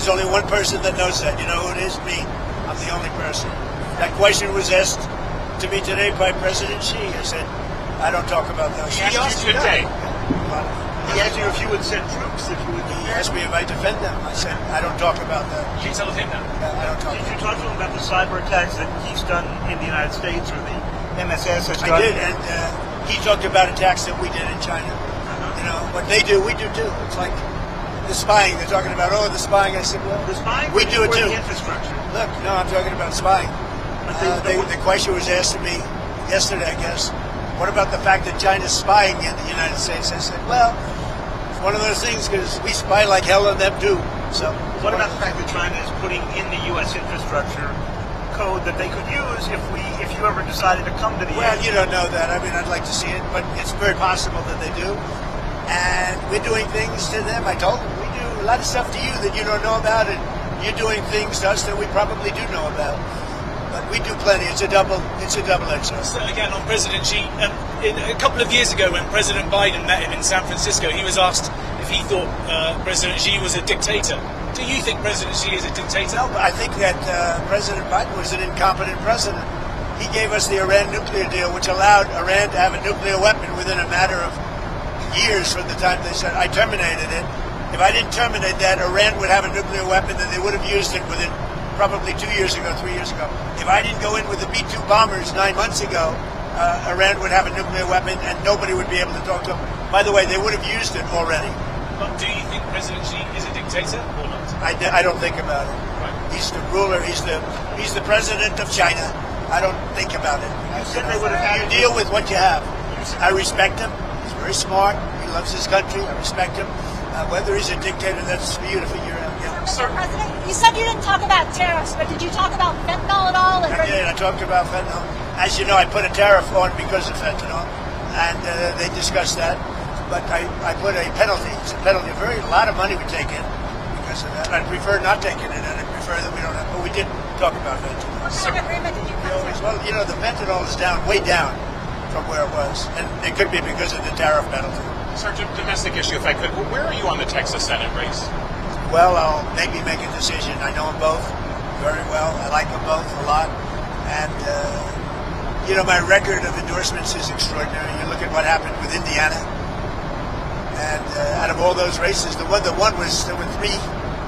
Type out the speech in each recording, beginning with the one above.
There's only one person that knows that. You know who it is? Me. I'm the only person. That question was asked to me today by President Xi. I said, I don't talk about those. He asked you today. He asked you if you would send troops, He asked me if I defend them. I said, I don't talk about that. You told him that? I don't talk. Did you talk to him about the cyber attacks that he's done in the United States or the MSS has done? I did, and he talked about attacks that we did in China. You know, what they do, we do too. It's like the spying. They're talking about, the spying. I said, well, The spying we do it too. The infrastructure. Look, no, I'm talking about spying. The question was asked to me yesterday, I guess. What about the fact that China's spying in the United States? I said, well, it's one of those things because we spy like hell on them too. So, what about the fact that China is putting in the U.S. infrastructure code that they could use if you ever decided to come to the well, end? you don't know that. I mean, I'd like to see it, but it's very possible that they do. And we're doing things to them. I told them we do a lot of stuff to you that you don't know about, and you're doing things to us that we probably do know about. But we do plenty. It's a double-edged sword. So again, on President Xi, a couple of years ago when President Biden met him in San Francisco, he was asked if he thought President Xi was a dictator. Do you think President Xi is a dictator? No, but I think that President Biden was an incompetent president. He gave us the Iran nuclear deal, which allowed Iran to have a nuclear weapon within a matter of years from the time they said, I terminated it. If I didn't terminate that, Iran would have a nuclear weapon, and they would have used it within probably 2 years ago, 3 years ago. If I didn't go in with the B-2 bombers 9 months ago, Iran would have a nuclear weapon and nobody would be able to talk to them. By the way, they would have used it already. But do you think President Xi is a dictator or not? I don't think about it. Right. He's the ruler. He's the president of China. I don't think about it. You deal with what you have. I respect him. He's very smart. He loves his country. I respect him. Whether he's a dictator, that's for you to figure out. Yeah. Mr. President, you said you didn't talk about tariffs, but did you talk about fentanyl at all? I did. I talked about fentanyl. As you know, I put a tariff on because of fentanyl, and they discussed that. But I put a penalty. It's a penalty. A lot of money we take in because of that. I'd prefer not taking it, and I'd prefer that we don't have. But we did talk about fentanyl. What kind of agreement did you come to? Well, you know, the fentanyl is down, way down from where it was, and it could be because of the tariff penalty. Sir, domestic issue, if I could. Where are you on the Texas Senate race? Well, I'll maybe make a decision. I know them both very well. I like them both a lot. And, you know, my record of endorsements is extraordinary. You look at what happened with Indiana. And out of all those races, the one that won was there were 3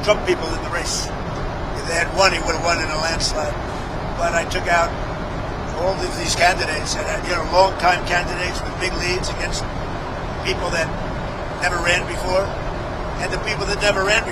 Trump people in the race. If they had won, he would have won in a landslide. But I took out all of these candidates, and you know, long-time candidates with big leads against people that never ran before, and the people that never ran before.